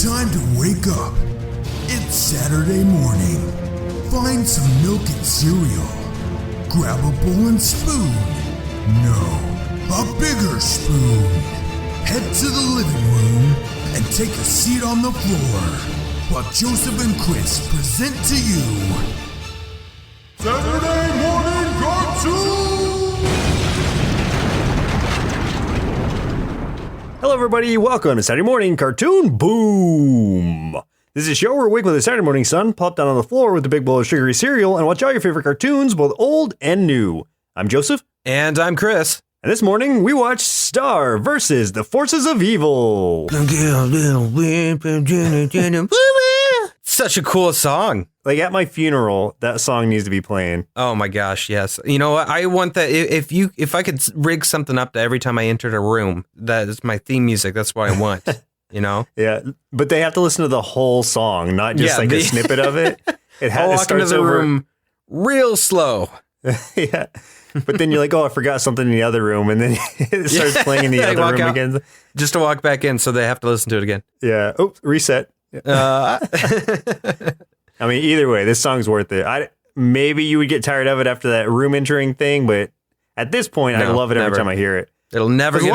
Time to wake up. It's Saturday morning. Find some milk and cereal. Grab a bowl and spoon. No, a bigger spoon. Head to the living room and take a seat on the floor while Joseph and Chris present to you Saturday Morning Cartoon! Hello everybody, welcome to Saturday Morning Cartoon Boom! This is a show where we wake with the Saturday morning sun, plop down on the floor with a big bowl of sugary cereal, and watch all your favorite cartoons, both old and new. I'm Joseph. And I'm Chris. And this morning, we watched Star versus the Forces of Evil. Such a cool song. Like, at my funeral, that song needs to be playing. Oh my gosh, yes. You know what? I want that. If I could rig something up to every time I entered a room, that is my theme music. That's what I want. You know? Yeah, but they have to listen to the whole song, not just a snippet of it. I'll walk into the room real slow. Yeah. But then you're like, oh, I forgot something in the other room. And then it starts playing in the other room again. Just to walk back in so they have to listen to it again. Yeah. Oops, reset. I mean, either way, this song's worth it. Maybe you would get tired of it after that room entering thing, but at this point, I love it every time I hear it. It'll never get old. A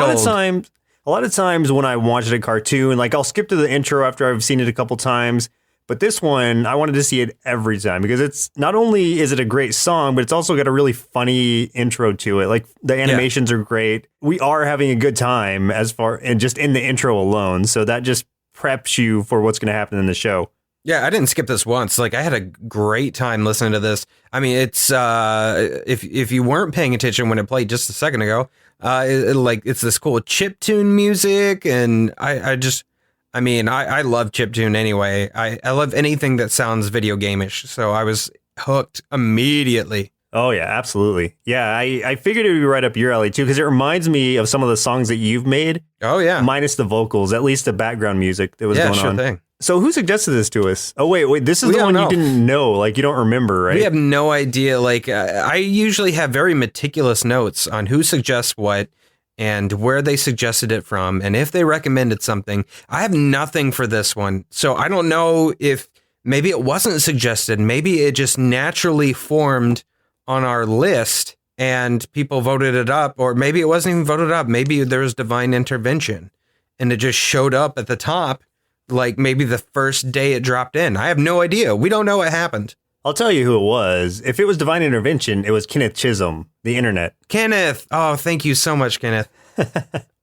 lot of times when I watch a cartoon, like I'll skip to the intro after I've seen it a couple times. But this one, I wanted to see it every time because it's not only is it a great song, but it's also got a really funny intro to it. Like the animations are great. We are having a good time and just in the intro alone. So that just preps you for what's going to happen in the show. Yeah, I didn't skip this once. Like I had a great time listening to this. I mean, it's if you weren't paying attention when it played just a second ago, it's this cool chiptune music, and I love chiptune anyway. I love anything that sounds video game-ish, so I was hooked immediately. Oh, yeah, absolutely. Yeah, I figured it would be right up your alley, too, because it reminds me of some of the songs that you've made. Oh, yeah. Minus the vocals, at least the background music that was going on. Yeah, sure thing. So who suggested this to us? Oh, wait, this is the one you didn't know, like you don't remember, right? We have no idea. Like I usually have very meticulous notes on who suggests what and where they suggested it from, and if they recommended something. I have nothing for this one, so I don't know if maybe it wasn't suggested. Maybe it just naturally formed on our list, and people voted it up, or maybe it wasn't even voted up. Maybe there was divine intervention, and it just showed up at the top, like maybe the first day it dropped in. I have no idea. We don't know what happened. I'll tell you who it was. If it was divine intervention, it was Kenneth Chisholm, the internet. Kenneth! Oh, thank you so much, Kenneth.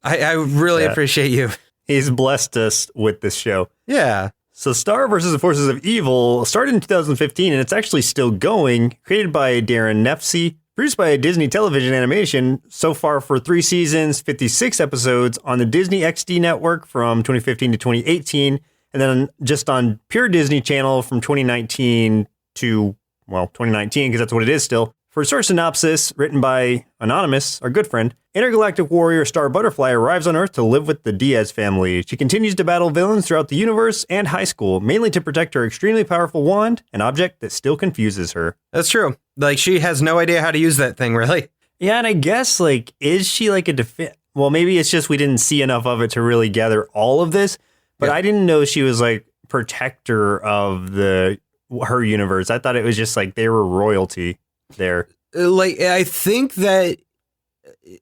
I really appreciate you. He's blessed us with this show. Yeah. So Star versus the Forces of Evil started in 2015, and it's actually still going. Created by Darren Nefsey, produced by Disney Television Animation, so far for 3 seasons, 56 episodes on the Disney XD network from 2015 to 2018, and then just on Pure Disney Channel from 2019 to, 2019, because that's what it is still. For a short synopsis, written by Anonymous, our good friend, intergalactic warrior Star Butterfly arrives on Earth to live with the Diaz family. She continues to battle villains throughout the universe and high school, mainly to protect her extremely powerful wand, an object that still confuses her. That's true. Like, she has no idea how to use that thing, really. Yeah, and I guess, is she like a well, maybe it's just we didn't see enough of it to really gather all of this, but I didn't know she was, protector of her universe. I thought it was just, they were royalty there. I think that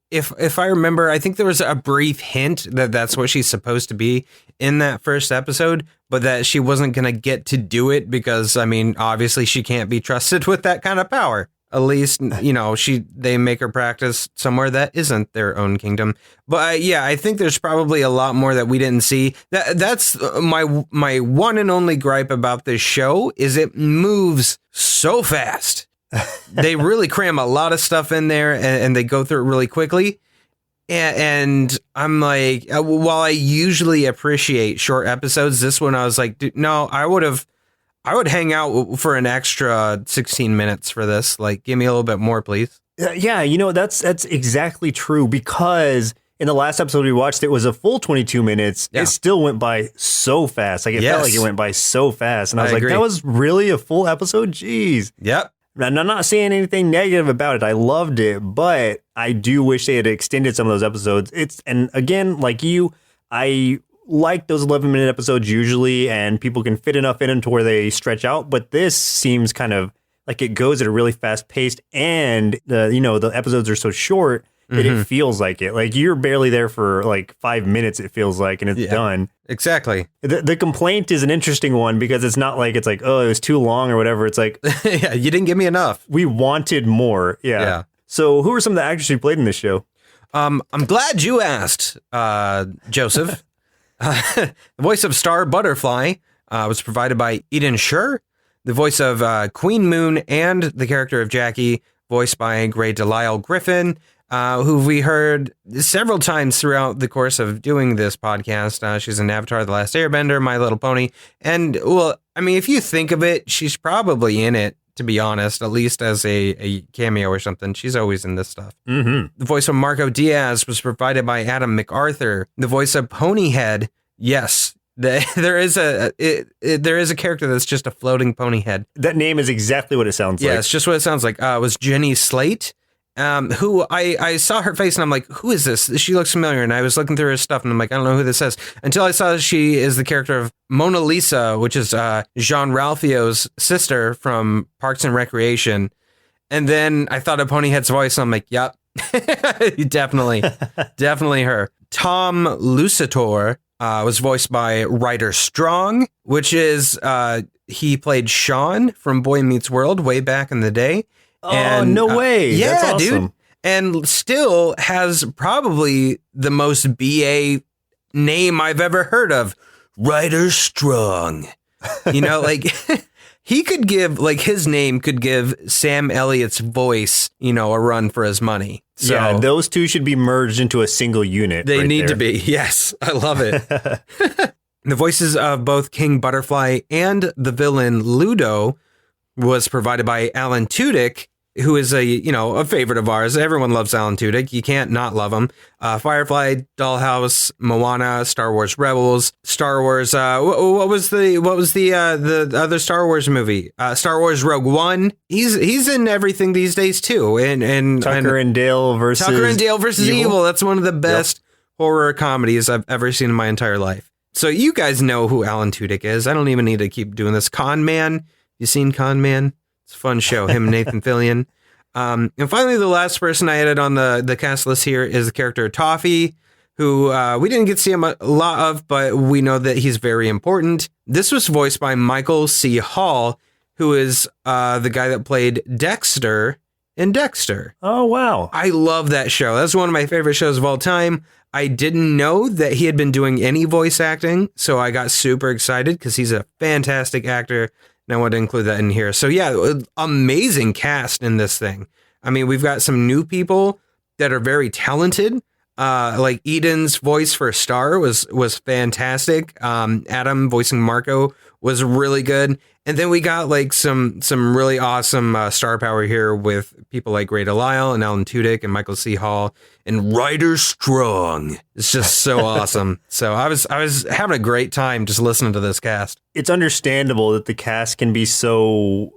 if I remember, I think there was a brief hint that that's what she's supposed to be in that first episode, but that she wasn't going to get to do it because, obviously she can't be trusted with that kind of power. At least, they make her practice somewhere that isn't their own kingdom. But I think there's probably a lot more that we didn't see. That's my one and only gripe about this show is it moves so fast. They really cram a lot of stuff in there and they go through it really quickly. And I'm like, while I usually appreciate short episodes, this one I was like, dude, no, I would hang out for an extra 16 minutes for this. Like, give me a little bit more, please. Yeah, that's exactly true, because in the last episode we watched, it was a full 22 minutes. Yeah. It still went by so fast. It felt like it went by so fast. And I was like, that was really a full episode? Jeez. Yep. And I'm not saying anything negative about it. I loved it, but I do wish they had extended some of those episodes. And again, like you, I like those 11-minute episodes usually, and people can fit enough in them to where they stretch out. But this seems kind of like it goes at a really fast pace, and the episodes are so short that it feels like it. Like you're barely there for like 5 minutes, it feels like, and it's done. Exactly. The complaint is an interesting one because it's not like it's like, oh, it was too long or whatever. It's like, yeah, you didn't give me enough. We wanted more. Yeah. So who are some of the actors who played in this show? I'm glad you asked, Joseph. The voice of Star Butterfly was provided by Eden Scher. The voice of Queen Moon and the character of Jackie, voiced by Grey Delisle Griffin, who we heard several times throughout the course of doing this podcast. She's in Avatar: The Last Airbender, My Little Pony. And, well, I mean, if you think of it, she's probably in it, to be honest, at least as a cameo or something. She's always in this stuff. The voice of Marco Diaz was provided by Adam MacArthur. The voice of Ponyhead, yes, there is a character that's just a floating pony head. That name is exactly what it sounds like. Yeah, it's just what it sounds like. Was Jenny Slate, who I saw her face and I'm like, who is this? She looks familiar. And I was looking through her stuff and I'm like, I don't know who this is. Until I saw she is the character of Mona Lisa, which is Jean Ralphio's sister from Parks and Recreation. And then I thought of Ponyhead's voice and I'm like, yep, definitely her. Tom Lucitor was voiced by Ryder Strong, which is he played Sean from Boy Meets World way back in the day. Oh, no way. Yeah, that's awesome. dude. And still has probably the most BA name I've ever heard of. Ryder Strong. Like he could give, like his name could give Sam Elliott's voice, a run for his money. So yeah, those two should be merged into a single unit. They need to be. Yes, I love it. The voices of both King Butterfly and the villain Ludo was provided by Alan Tudyk, who is a favorite of ours. Everyone loves Alan Tudyk. You can't not love him. Firefly, Dollhouse, Moana, Star Wars Rebels, Star Wars. What was the other Star Wars movie? Star Wars Rogue One. He's in everything these days too. And Tucker and Dale versus Evil. That's one of the best horror comedies I've ever seen in my entire life. So you guys know who Alan Tudyk is. I don't even need to keep doing this. Con Man. You seen Con Man? It's a fun show. Him and Nathan Fillion. And finally, the last person I added on the cast list here is the character Toffee, who we didn't get to see him a lot of, but we know that he's very important. This was voiced by Michael C. Hall, who is the guy that played Dexter in Dexter. Oh, wow. I love that show. That's one of my favorite shows of all time. I didn't know that he had been doing any voice acting, so I got super excited because he's a fantastic actor. And I want to include that in here. So yeah, amazing cast in this thing. I mean, we've got some new people that are very talented. Like Eden's voice for Star was fantastic. Adam voicing Marco was really good. And then we got like some really awesome star power here with people like Grey Delisle and Alan Tudyk and Michael C. Hall and Ryder Strong. It's just so awesome. So I was having a great time just listening to this cast. It's understandable that the cast can be so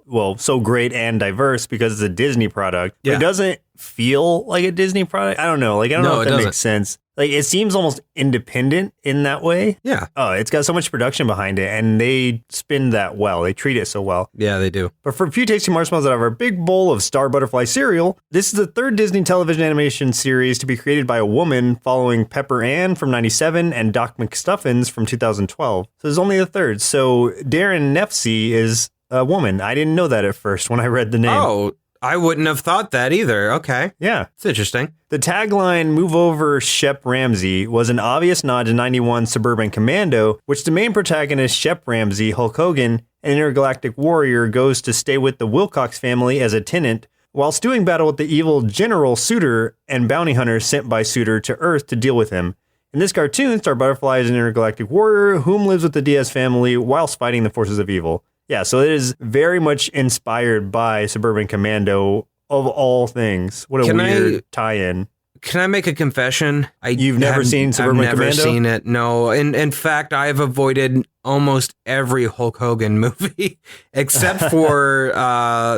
great and diverse because it's a Disney product. But it doesn't feel like a Disney product. I don't know. Like I don't know if that makes sense. Like it seems almost independent in that way. Yeah. Oh, it's got so much production behind it, and they spin that well. They treat it so well. Yeah, they do. But for a few tasty marshmallows out of our big bowl of Star Butterfly cereal, this is the third Disney television animation series to be created by a woman, following Pepper Ann from '97 and Doc McStuffins from 2012. So there's only the third. So Darren Nefsey is a woman. I didn't know that at first when I read the name. Oh, I wouldn't have thought that either. Okay. Yeah. It's interesting. The tagline, "Move Over, Shep Ramsey," was an obvious nod to 91 Suburban Commando, which the main protagonist, Shep Ramsey, Hulk Hogan, an intergalactic warrior, goes to stay with the Wilcox family as a tenant, whilst doing battle with the evil General Suitor and bounty hunters sent by Suitor to Earth to deal with him. In this cartoon, Star Butterfly is an intergalactic warrior whom lives with the Diaz family whilst fighting the forces of evil. Yeah, so it is very much inspired by Suburban Commando of all things. What a weird tie-in. Can I make a confession? You've never seen Suburban Commando? I've never seen it, no. In fact, I've avoided almost every Hulk Hogan movie except for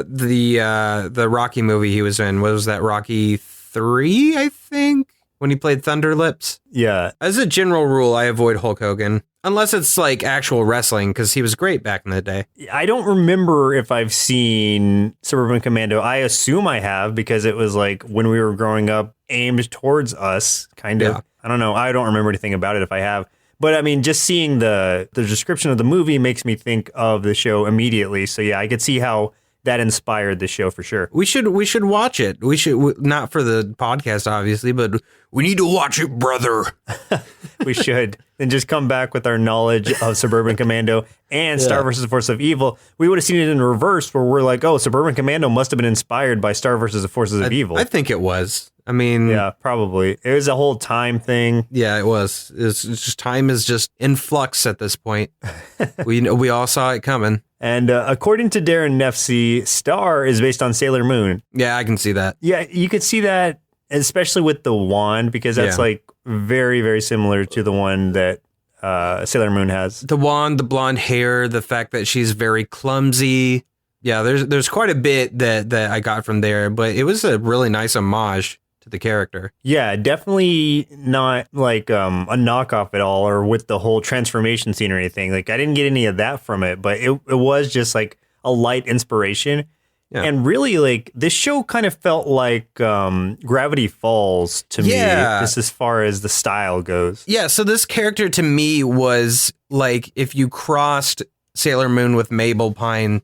the Rocky movie he was in. What was that, Rocky 3, I think? when he played Thunder Lips. Yeah. As a general rule, I avoid Hulk Hogan. Unless it's like actual wrestling, because he was great back in the day. I don't remember if I've seen Suburban Commando. I assume I have because it was like when we were growing up aimed towards us, kind of. Yeah. I don't know. I don't remember anything about it if I have. But I mean, just seeing the description of the movie makes me think of the show immediately. So yeah, I could see how that inspired the show for sure. We should watch it. We should, not for the podcast, obviously, but we need to watch it, brother. We should. And just come back with our knowledge of Suburban Commando and Star vs. the Forces of Evil. We would have seen it in reverse where we're like, oh, Suburban Commando must have been inspired by Star vs. the Forces of Evil. I think it was. I mean, yeah, probably. It was a whole time thing. Yeah, it was. It's just time is just in flux at this point. We all saw it coming. And according to Darren Nefsey, Star is based on Sailor Moon. Yeah, I can see that. Yeah, you could see that, especially with the wand, because that's like very, very similar to the one that Sailor Moon has. The wand, the blonde hair, the fact that she's very clumsy. Yeah, there's quite a bit that I got from there, but it was a really nice homage to the character. Yeah, definitely not like a knockoff at all, or with the whole transformation scene or anything. Like I didn't get any of that from it, but it was just like a light inspiration. Yeah. And really, like this show kind of felt like Gravity Falls to me, just as far as the style goes. Yeah, so this character to me was like if you crossed Sailor Moon with Mabel Pine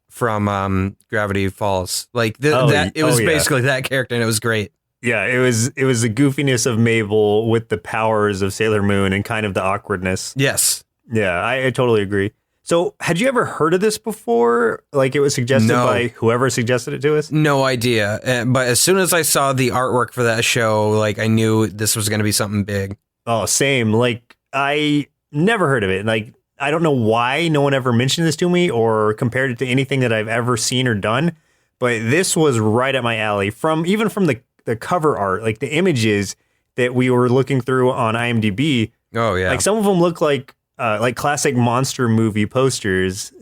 from Gravity Falls. Like it was basically that character, and it was great. Yeah, it was the goofiness of Mabel with the powers of Sailor Moon and kind of the awkwardness. Yes. Yeah, I totally agree. So, had you ever heard of this before? Like it was suggested by whoever suggested it to us? No idea. But as soon as I saw the artwork for that show, like I knew this was going to be something big. Oh, same. Like I never heard of it. Like I don't know why no one ever mentioned this to me or compared it to anything that I've ever seen or done. But this was right up my alley. Even from the cover art, like the images that we were looking through on IMDb. Oh yeah. Like some of them look like classic monster movie posters,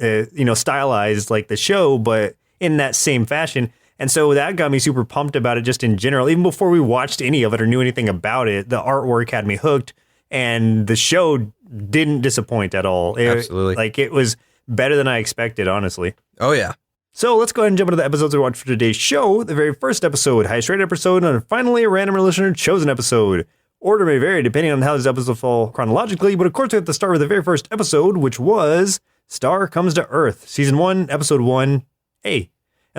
stylized like the show, but in that same fashion. And so that got me super pumped about it just in general. Even before we watched any of it or knew anything about it, the artwork had me hooked and the show didn't disappoint at all. Absolutely. Like it was better than I expected, honestly. Oh yeah. So let's go ahead and jump into the episodes we watched for today's show. The very first episode, highest rated episode, and finally a random listener chosen episode. Order may vary depending on how these episodes fall chronologically, but of course we have to start with the very first episode, which was Star Comes to Earth, Season 1, Episode 1A. And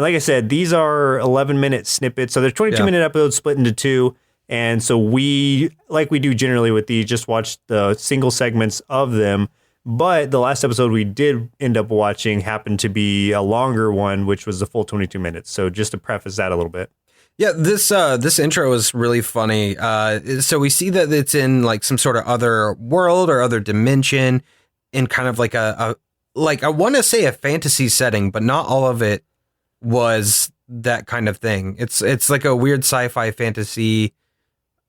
like I said, these are 11-minute snippets, so there's 22-minute episodes split into two, and so we, like we do generally with these, just watch the single segments of them. But the last episode we did end up watching happened to be a longer one, which was the full 22 minutes. So just to preface that a little bbit. Yeah, this intro is really funny. So we see that it's in like some sort of other world or other dimension in kind of like a I want to say a fantasy setting, but not all of it was that kind of thing. It's like a weird sci-fi fantasy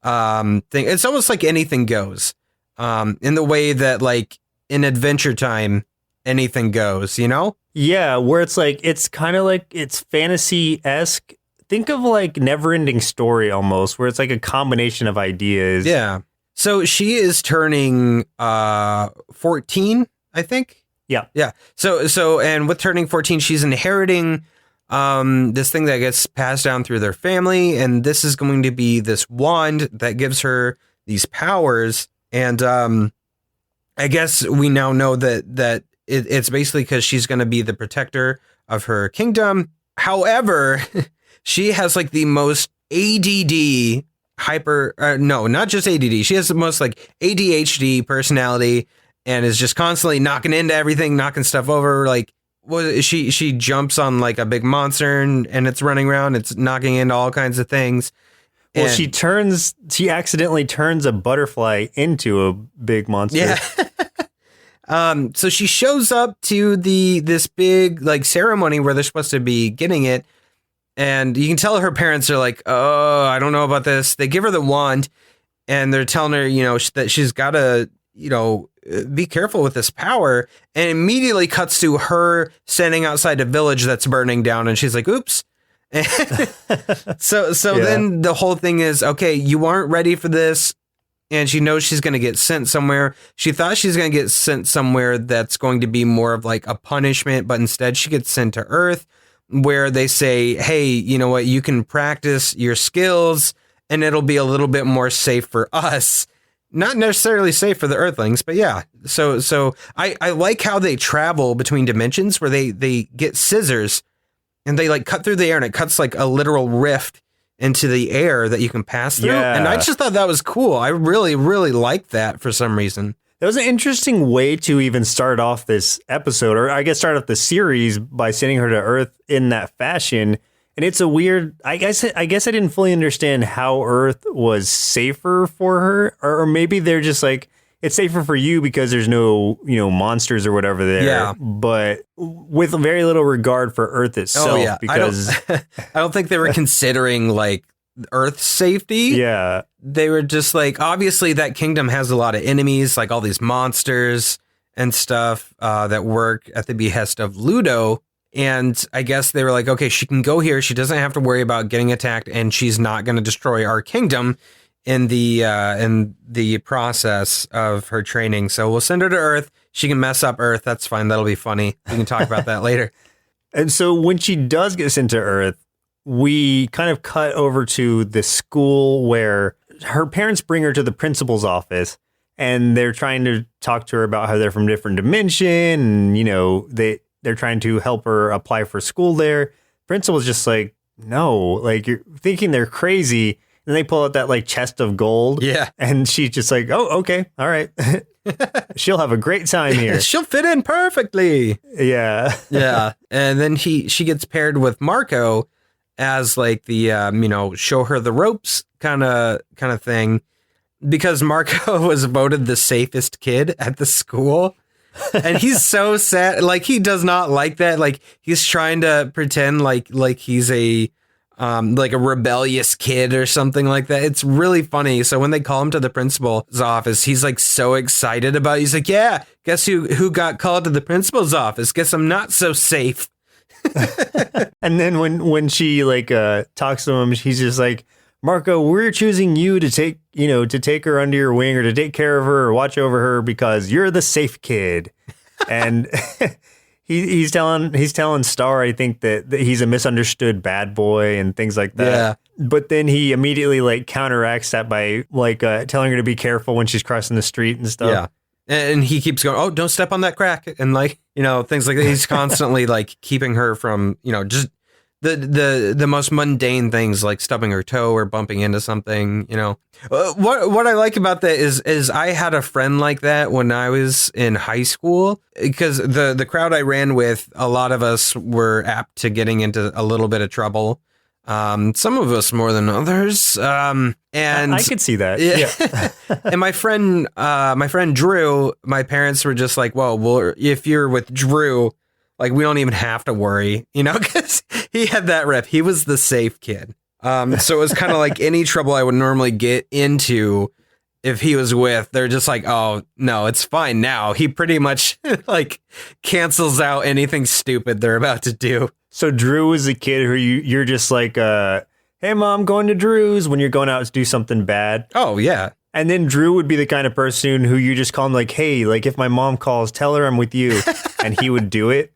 thing. It's almost like anything goes in the way that like in Adventure Time, anything goes, you know? Yeah, where it's like, it's kind of like, it's fantasy-esque. Think of like Neverending Story almost, where it's like a combination of ideas. Yeah. So she is turning 14, I think. Yeah. Yeah. So and with turning 14, she's inheriting this thing that gets passed down through their family. And this is going to be this wand that gives her these powers. And I guess we now know that it's basically because she's going to be the protector of her kingdom. However, she has like the most ADD not just ADD. She has the most like ADHD personality and is just constantly knocking into everything, knocking stuff over. Like she jumps on like a big monster and it's running around. It's knocking into all kinds of things. Well, she accidentally turns a butterfly into a big monster. Yeah. So she shows up to this big like ceremony where they're supposed to be getting it. And you can tell her parents are like, oh, I don't know about this. They give her the wand and they're telling her, that she's got to, be careful with this power. And immediately cuts to her standing outside a village that's burning down. And she's like, oops. So then the whole thing is, okay, you aren't ready for this. And she knows she's going to get sent somewhere. She thought she's going to get sent somewhere that's going to be more of like a punishment, but instead she gets sent to Earth, where they say, hey, you know what, you can practice your skills and it'll be a little bit more safe for us. Not necessarily safe for the Earthlings, but yeah. So I like how they travel between dimensions, where they get scissors and they like cut through the air, and it cuts like a literal rift into the air that you can pass through. Yeah. And I just thought that was cool. I really, really liked that for some reason. That was an interesting way to even start off this episode, or I guess start off the series by sending her to Earth in that fashion. And it's a weird, I guess I didn't fully understand how Earth was safer for her, or maybe they're just like, it's safer for you because there's no, monsters or whatever there. Yeah. But with very little regard for Earth itself. Oh, yeah. Because I don't think they were considering like Earth's safety. Yeah. They were just like, obviously that kingdom has a lot of enemies, like all these monsters and stuff that work at the behest of Ludo. And I guess they were like, okay, she can go here. She doesn't have to worry about getting attacked, and she's not going to destroy our kingdom in the process of her training. So we'll send her to Earth. She can mess up Earth. That's fine. That'll be funny. We can talk about that later. And so when she does get sent to Earth, we kind of cut over to the school where her parents bring her to the principal's office, and they're trying to talk to her about how they're from different dimension, and they're trying to help her apply for school there. Principal's just like, no, like, you're thinking they're crazy. And they pull out that like chest of gold. Yeah. And she's just like, oh, okay. All right. She'll have a great time here. She'll fit in perfectly. Yeah. Yeah. And then she gets paired with Marco as like the, show her the ropes kind of thing, because Marco was voted the safest kid at the school. And he's so sad. Like, he does not like that. Like, he's trying to pretend like he's a rebellious kid or something like that. It's really funny. So when they call him to the principal's office, he's like so excited about it. He's like, yeah, guess who got called to the principal's office? Guess I'm not so safe. And then when she talks to him, he's just like, Marco, we're choosing you to take her under your wing, or to take care of her or watch over her, because you're the safe kid. And he's telling Star, I think, that he's a misunderstood bad boy and things like that. Yeah. But then he immediately counteracts that by telling her to be careful when she's crossing the street and stuff. Yeah. And he keeps going, oh, don't step on that crack. And things like that. He's constantly keeping her from, just the most mundane things, like stubbing her toe or bumping into something, What I like about that is I had a friend like that when I was in high school, because the crowd I ran with, a lot of us were apt to getting into a little bit of trouble. Some of us more than others. And I could see that. Yeah. And my friend Drew, my parents were just like, well, if you're with Drew, we don't even have to worry, because he had that rep. He was the safe kid. So it was kind of like any trouble I would normally get into if he was with, they're just like, oh, no, it's fine now. He pretty much cancels out anything stupid they're about to do. So Drew was a kid who you're just like, hey, Mom, going to Drew's when you're going out to do something bad. Oh, yeah. And then Drew would be the kind of person who you just call him hey, if my mom calls, tell her I'm with you. And he would do it.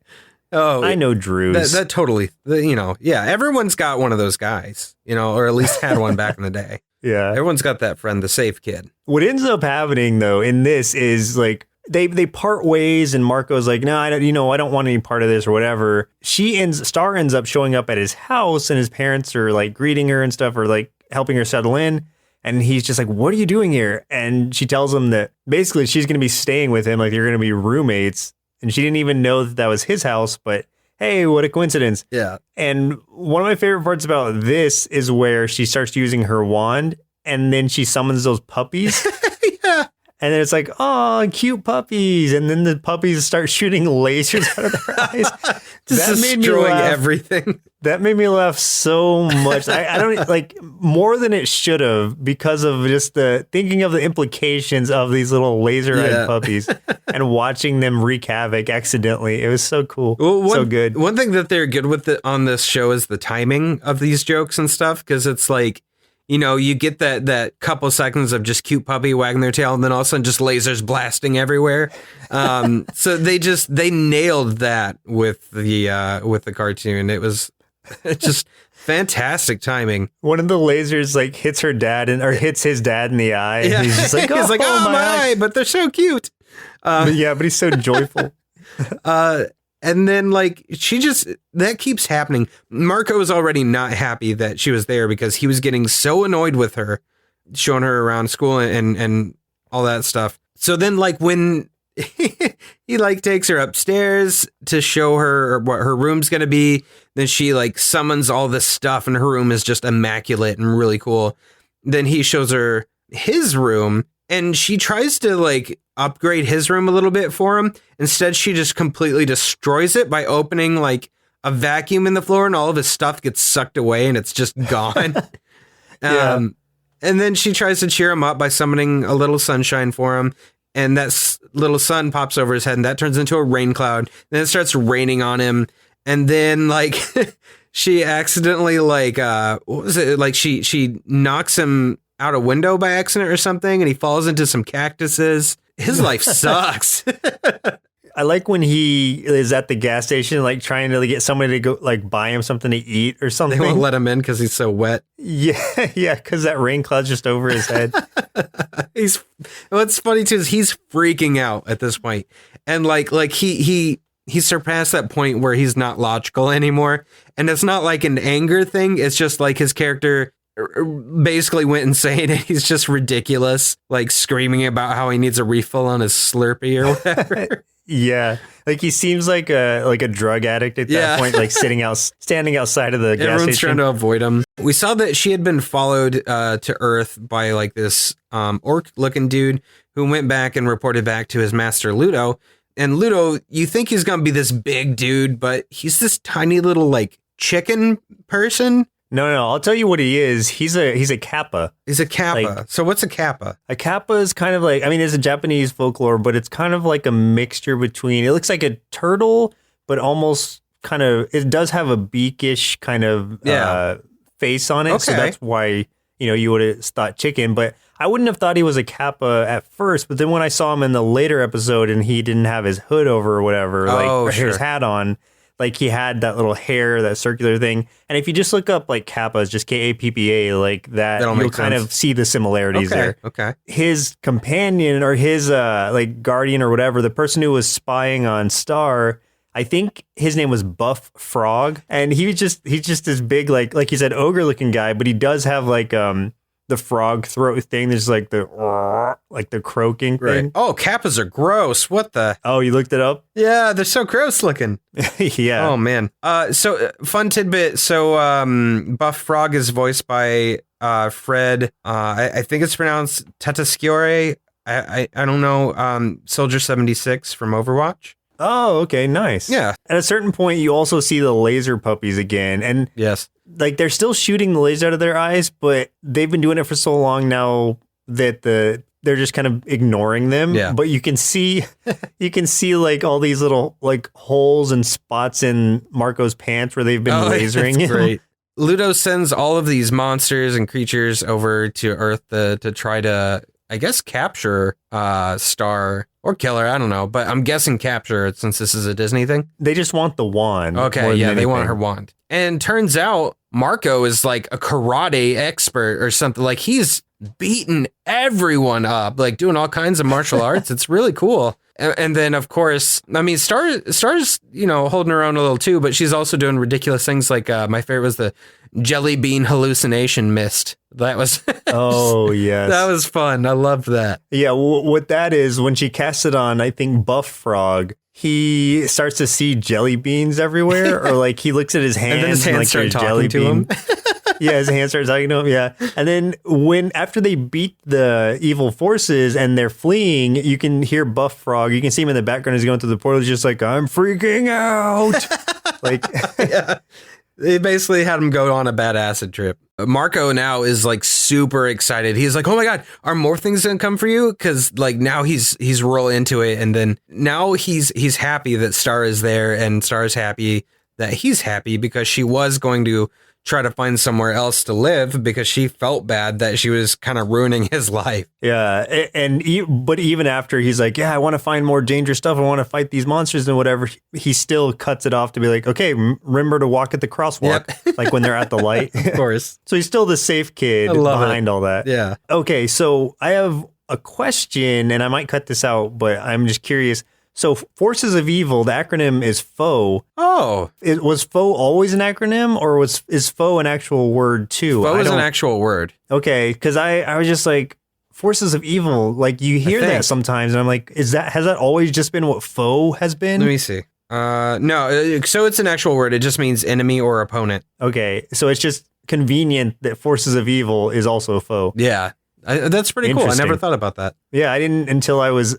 Oh, I know Drew's. That totally, yeah, everyone's got one of those guys, or at least had one back in the day. Yeah. Everyone's got that friend, the safe kid. What ends up happening, though, in this is they part ways, and Marco's like, no, I don't want any part of this or whatever. Star ends up showing up at his house, and his parents are greeting her and stuff, or helping her settle in. And he's just like, what are you doing here? And she tells him that basically she's going to be staying with him. They're going to be roommates. And she didn't even know that was his house, but hey, what a coincidence. Yeah. And one of my favorite parts about this is where she starts using her wand, and then she summons those puppies. Yeah. And then it's like, oh, cute puppies. And then the puppies start shooting lasers out of their eyes. Just destroying everything. That made me laugh so much. I don't like more than it should have because of just the thinking of the implications of these little laser-eyed puppies and watching them wreak havoc accidentally. It was so cool. Well, so good. One thing that they're good with on this show is the timing of these jokes and stuff, because it's like, you know, you get that couple seconds of just cute puppy wagging their tail, and then all of a sudden just lasers blasting everywhere. So they nailed that with the cartoon. It was just fantastic timing. One of the lasers like hits her dad or hits his dad in the eye. Yeah. And he's just like, oh my eye, but they're so cute. But he's so joyful. And then like that keeps happening. Marco is already not happy that she was there because he was getting so annoyed with her, showing her around school and all that stuff. So then like when he like takes her upstairs to show her what her room's going to be, then she like summons all this stuff and her room is just immaculate and really cool. Then he shows her his room and she tries to like upgrade his room a little bit for him. Instead, she just completely destroys it by opening like a vacuum in the floor and all of his stuff gets sucked away and it's just gone. And then she tries to cheer him up by summoning a little sunshine for him. And that little sun pops over his head and that turns into a rain cloud. Then it starts raining on him. And then like she accidentally like, what was it? Like she knocks him out a window by accident or something. And he falls into some cactuses. His life sucks. I like when he is at the gas station, like trying to get somebody to go like buy him something to eat or something. They won't let him in because he's so wet. Yeah, because that rain cloud's just over his head. What's funny too is he's freaking out at this point, and like he surpassed that point where he's not logical anymore, and it's not like an anger thing. It's just like his character basically went insane and he's just ridiculous, like screaming about how he needs a refill on his Slurpee or whatever. Yeah, like he seems like a drug addict at that point, like standing outside of the gas Everyone's station. trying to avoid him. We saw that she had been followed to Earth by like this orc-looking dude who went back and reported back to his master Ludo. And Ludo, you think he's gonna be this big dude, but he's this tiny little like chicken person. No, I'll tell you what he is. He's a kappa. He's a kappa. Like, so what's a kappa? A kappa is kind of like, I mean, it's a Japanese folklore, but it's kind of like a mixture between, it looks like a turtle, but almost kind of, it does have a beakish kind of face on it. Okay. So that's why, you would have thought chicken, but I wouldn't have thought he was a kappa at first. But then when I saw him in the later episode and he didn't have his hood over or whatever, his hat on, like he had that little hair, that circular thing. And if you just look up like kappas, just Kappa, like that, you'll kind of see the similarities there. Okay. His companion or his like guardian or whatever, the person who was spying on Star, I think his name was Buff Frog. And he's just this big, like you said, ogre looking guy, but he does have like the frog throat thing. There's like the croaking thing. Oh, kappas are gross. What the? Oh, you looked it up? Yeah, they're so gross looking. Yeah. Oh man. So fun tidbit. So Buff Frog is voiced by Fred. I think it's pronounced Tatasciore. I don't know. Soldier 76 from Overwatch. Oh, okay, nice. Yeah. At a certain point, you also see the laser puppies again, and yes, like they're still shooting the laser out of their eyes, but they've been doing it for so long now that they're just kind of ignoring them. Yeah. But you can see like all these little like holes and spots in Marco's pants where they've been lasering. That's great. Ludo sends all of these monsters and creatures over to Earth to try to, I guess, capture Star or kill her. I don't know, but I'm guessing capture it since this is a Disney thing. They just want the wand. Okay, yeah, they want her wand. And turns out Marco is like a karate expert or something. Like he's beating everyone up, like doing all kinds of martial arts. It's really cool. And then, of course, I mean, Star's, holding her own a little too, but she's also doing ridiculous things. Like my favorite was the jelly bean hallucination mist. That was oh yes, that was fun. I loved that. Yeah, what that is, when she casts it on, I think Buff Frog, he starts to see jelly beans everywhere, or like he looks at his hands And then his hands like start there's talking jelly to bean. him. Yeah, his hands start talking to him. Yeah, and then after they beat the evil forces and they're fleeing, you can hear Buff Frog. You can see him in the background as he's going through the portal. He's just like, I'm freaking out. Like, Yeah. They basically had him go on a bad acid trip. Marco now is like super excited. He's like, oh my God, are more things gonna come for you? Because like now he's real into it. And then now he's happy that Star is there, and Star is happy that he's happy because she was going to try to find somewhere else to live because she felt bad that she was kind of ruining his life. yeah, but even after he's like, yeah, I want to find more dangerous stuff. I want to fight these monsters and whatever. He still cuts it off to be like, okay, remember to walk at the crosswalk, like when they're at the light. Of course. So he's still the safe kid behind all that. Yeah. Okay, so I have a question, and I might cut this out, but I'm just curious. So Forces of Evil, the acronym is FOE. Oh. Was FOE always an acronym, or is FOE an actual word too? FOE is an actual word. Okay, because I was just like, Forces of Evil, like you hear that sometimes, and I'm like, has that always just been what FOE has been? Let me see. No, so it's an actual word. It just means enemy or opponent. Okay, so it's just convenient that Forces of Evil is also FOE. Yeah. That's pretty cool. I never thought about that. Yeah, I didn't until I was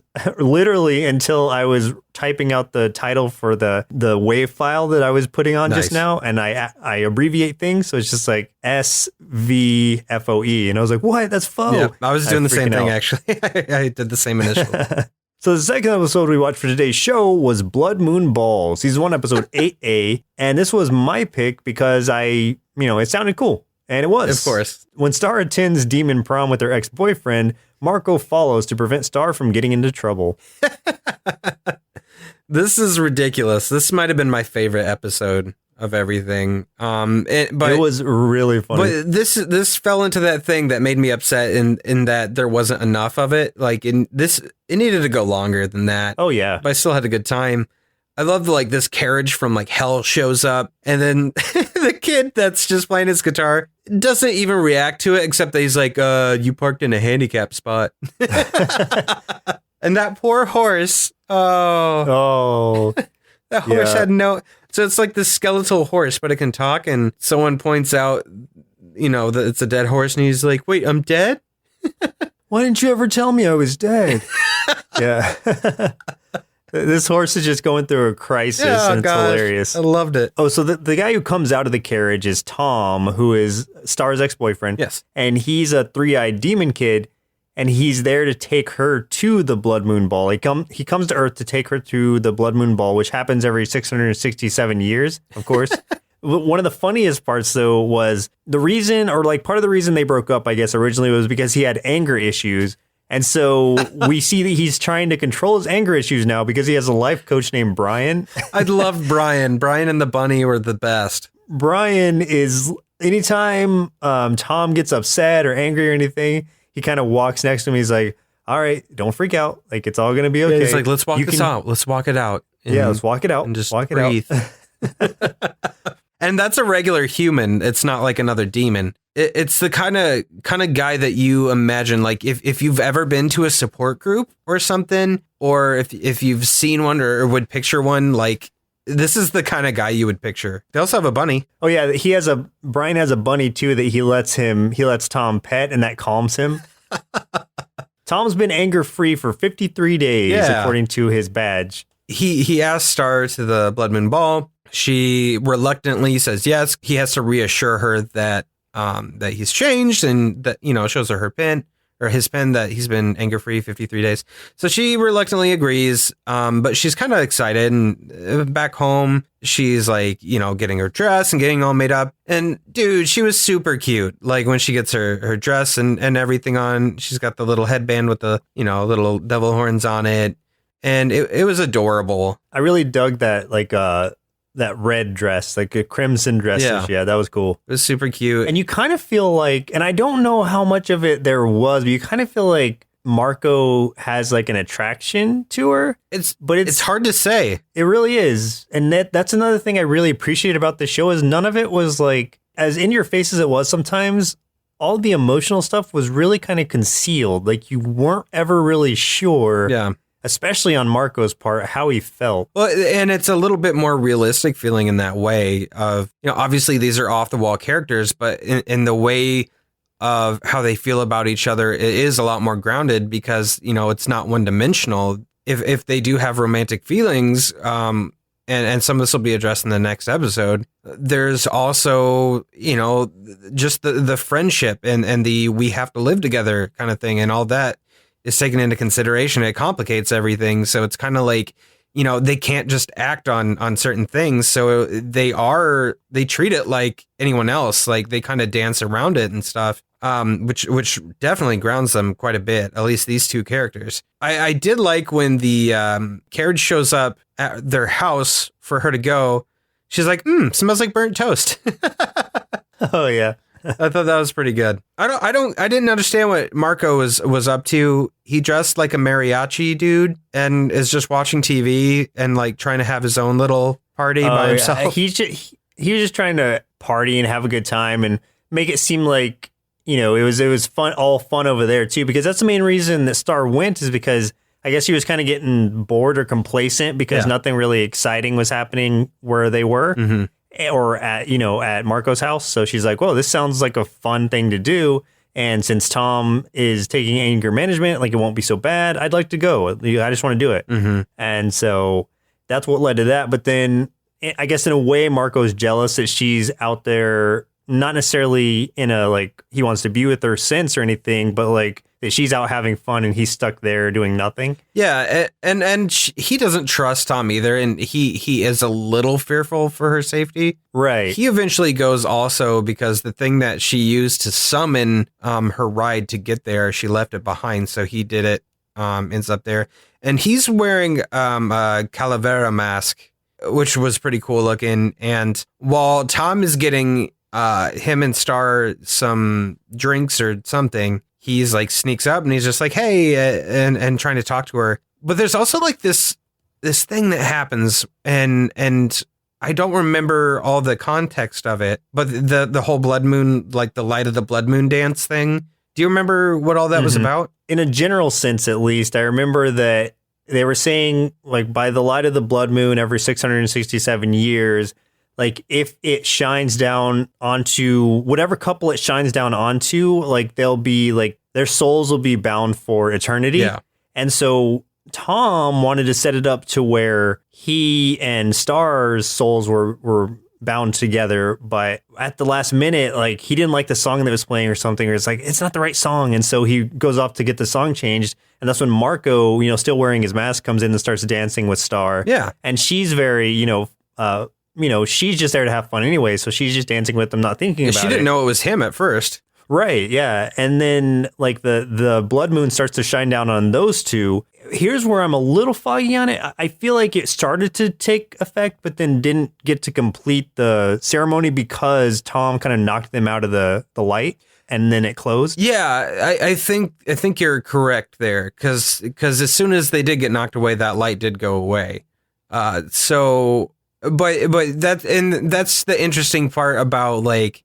typing out the title for the WAV file that I was putting on just now, and I abbreviate things, so it's just like SVFOE, and I was like, what? That's FOE. Yeah, I was doing the same thing actually. I did the same initial. So the second episode we watched for today's show was Blood Moon Ball, season 1, episode 8A, and this was my pick because it sounded cool. And it was. Of course. When Star attends Demon Prom with her ex-boyfriend, Marco follows to prevent Star from getting into trouble. This is ridiculous. This might have been my favorite episode of everything. But it was really funny. But this fell into that thing that made me upset in that there wasn't enough of it. Like it needed to go longer than that. Oh yeah. But I still had a good time. I love like this carriage from like hell shows up, and then the kid that's just playing his guitar doesn't even react to it, except that he's like, you parked in a handicap spot. And that poor horse. Oh. That horse had no. So it's like this skeletal horse, but it can talk, and someone points out, that it's a dead horse, and he's like, wait, I'm dead? Why didn't you ever tell me I was dead? Yeah. This horse is just going through a crisis, and it's hilarious. I loved it. Oh, so the guy who comes out of the carriage is Tom, who is Star's ex-boyfriend. Yes. And he's a three-eyed demon kid, and he's there to take her to the Blood Moon Ball. He comes to Earth to take her to the Blood Moon Ball, which happens every 667 years, of course. One of the funniest parts, though, was the reason, or like part of the reason they broke up, I guess, originally was because he had anger issues. And so we see that he's trying to control his anger issues now because he has a life coach named Brian. I love Brian. Brian and the bunny were the best. Brian is, anytime Tom gets upset or angry or anything, he kind of walks next to him. He's like, all right, don't freak out. Like, it's all going to be okay. Yeah, he's like, let's walk this out. Let's walk it out. Yeah, let's walk it out. And just walk breathe. It out. And that's a regular human. It's not like another demon. It's the kind of guy that you imagine, like if you've ever been to a support group or something, or if you've seen one or would picture one, like this is the kind of guy you would picture. They also have a bunny. Oh yeah, Brian has a bunny too that he lets Tom pet, and that calms him. Tom's been anger free for 53 days, according to his badge. He asked Star to the Blood Moon Ball. She reluctantly says yes. He has to reassure her that he's changed, and that, shows her pin or his pin that he's been anger free 53 days. So she reluctantly agrees. But she's kind of excited, and back home, she's like, getting her dress and getting all made up. And dude, she was super cute. Like when she gets her dress and everything on, she's got the little headband with the, little devil horns on it. And it was adorable. I really dug that, like, that red dress, like a crimson dress. Yeah, that was cool. It was super cute. And you kind of feel like, and I don't know how much of it there was, but you kind of feel like Marco has like an attraction to her. It's hard to say. It really is. And that's another thing I really appreciate about the show is none of it was like as in your face as it was sometimes. All the emotional stuff was really kind of concealed. Like you weren't ever really sure. Yeah. especially on Marco's part, how he felt. Well, and it's a little bit more realistic feeling in that way of, obviously these are off the wall characters, but in the way of how they feel about each other, it is a lot more grounded because, it's not one dimensional. If they do have romantic feelings, and some of this will be addressed in the next episode, there's also, just the friendship and the we have to live together kind of thing, and all that is taken into consideration. It complicates everything. So it's kind of like, they can't just act on certain things. So they treat it like anyone else. Like they kind of dance around it and stuff, which definitely grounds them quite a bit, at least these two characters. I did like when the carriage shows up at their house for her to go. She's like, smells like burnt toast. Oh, yeah. I thought that was pretty good. I didn't understand what Marco was up to. He dressed like a mariachi dude and is just watching TV and like trying to have his own little party by himself. Yeah. He was just trying to party and have a good time and make it seem like, it was fun, all fun over there too, because that's the main reason that Star went, is because I guess he was kind of getting bored or complacent because nothing really exciting was happening where they were. Mm-hmm. Or at Marco's house. So she's like, whoa, this sounds like a fun thing to do. And since Tom is taking anger management, like it won't be so bad, I'd like to go. I just want to do it. Mm-hmm. And so that's what led to that. But then I guess in a way, Marco's jealous that she's out there, not necessarily in a, like, he wants to be with her sense or anything, but like that she's out having fun and he's stuck there doing nothing. Yeah. And he doesn't trust Tom either. And he is a little fearful for her safety. Right. He eventually goes also because the thing that she used to summon her ride to get there, she left it behind. So he did it, ends up there. And he's wearing a Calavera mask, which was pretty cool looking. And while Tom is getting him and Star some drinks or something, he's like sneaks up and he's just like, hey, and trying to talk to her. But there's also like this thing that happens, and I don't remember all the context of it, but the whole blood moon, like the light of the blood moon dance thing. Do you remember what all that was about? In a general sense, at least, I remember that they were saying, like, by the light of the blood moon every 667 years, like if it shines down onto whatever couple it shines down onto, like they'll be like their souls will be bound for eternity. Yeah. And so Tom wanted to set it up to where he and Star's souls were bound together, but at the last minute, like he didn't like the song that was playing or something, or it's like it's not the right song, and so he goes off to get the song changed, and that's when Marco, still wearing his mask, comes in and starts dancing with Star. Yeah. And she's very, she's just there to have fun anyway, so she's just dancing with them, not thinking about it. She didn't know it was him at first. Right, yeah. And then, like, the blood moon starts to shine down on those two. Here's where I'm a little foggy on it. I feel like it started to take effect, but then didn't get to complete the ceremony because Tom kind of knocked them out of the light, and then it closed. Yeah, I think you're correct there, because as soon as they did get knocked away, that light did go away. So... But that's the interesting part about, like,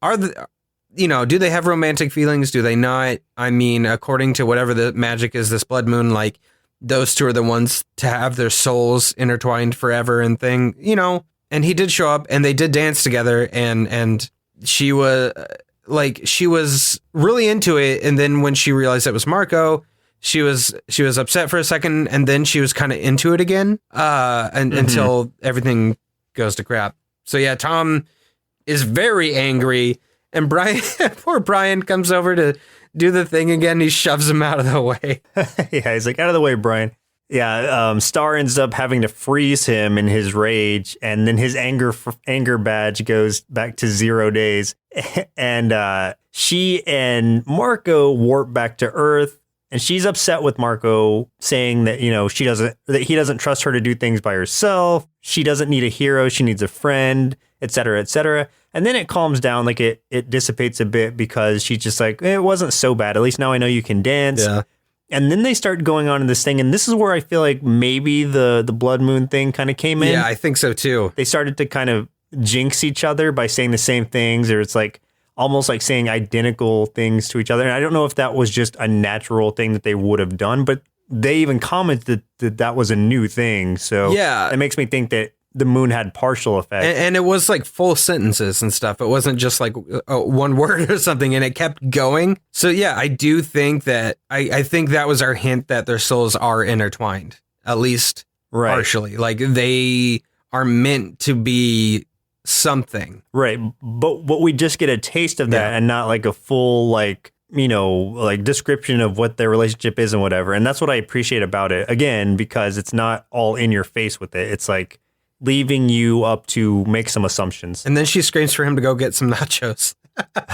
do they have romantic feelings? Do they not? I mean, according to whatever the magic is, this blood moon, like those two are the ones to have their souls intertwined forever and thing, and he did show up and they did dance together and she was really into it. And then when she realized it was Marco, she was upset for a second, and then she was kind of into it again, until everything goes to crap. So yeah, Tom is very angry, and poor Brian comes over to do the thing again. He shoves him out of the way. Yeah, he's like, out of the way, Brian. Yeah, Star ends up having to freeze him in his rage, and then his anger badge goes back to 0 days, and she and Marco warp back to Earth. And she's upset with Marco, saying that, he doesn't trust her to do things by herself. She doesn't need a hero. She needs a friend, et cetera, et cetera. And then it calms down, like it dissipates a bit because she's just like, it wasn't so bad. At least now I know you can dance. Yeah. And then they start going on in this thing. And this is where I feel like maybe the blood moon thing kind of came in. Yeah, I think so too. They started to kind of jinx each other by saying the same things, or it's like, almost like saying identical things to each other. And I don't know if that was just a natural thing that they would have done, but they even commented that was a new thing. So Yeah. it makes me think that the moon had partial effect. And it was like full sentences and stuff. It wasn't just like one word or something, and it kept going. So yeah, I do think that I think that was our hint that their souls are intertwined, at least partially. Like they are meant to be something. Right. But we just get a taste of that and not like a full like description of what their relationship is and whatever. And that's what I appreciate about it. Again, because it's not all in your face with it. It's like leaving you up to make some assumptions. And then she screams for him to go get some nachos.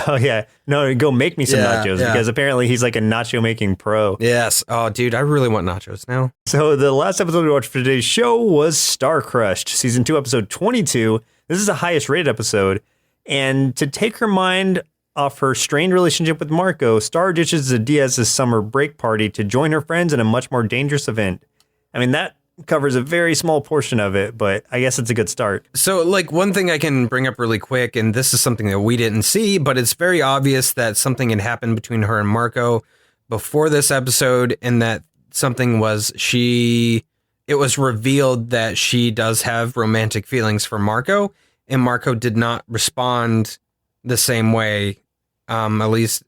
Oh, yeah. No, go make me some nachos because apparently he's like a nacho making pro. Yes. Oh, dude, I really want nachos now. So the last episode we watched for today's show was Starcrushed, season 2, episode 22. This is the highest rated episode. And to take her mind off her strained relationship with Marco, Star ditches the Diaz's summer break party to join her friends in a much more dangerous event. I mean, that covers a very small portion of it, but I guess it's a good start. So, like, one thing I can bring up really quick, and this is something that we didn't see, but it's very obvious that something had happened between her and Marco before this episode, and that something was it was revealed that she does have romantic feelings for Marco, and Marco did not respond the same way, at least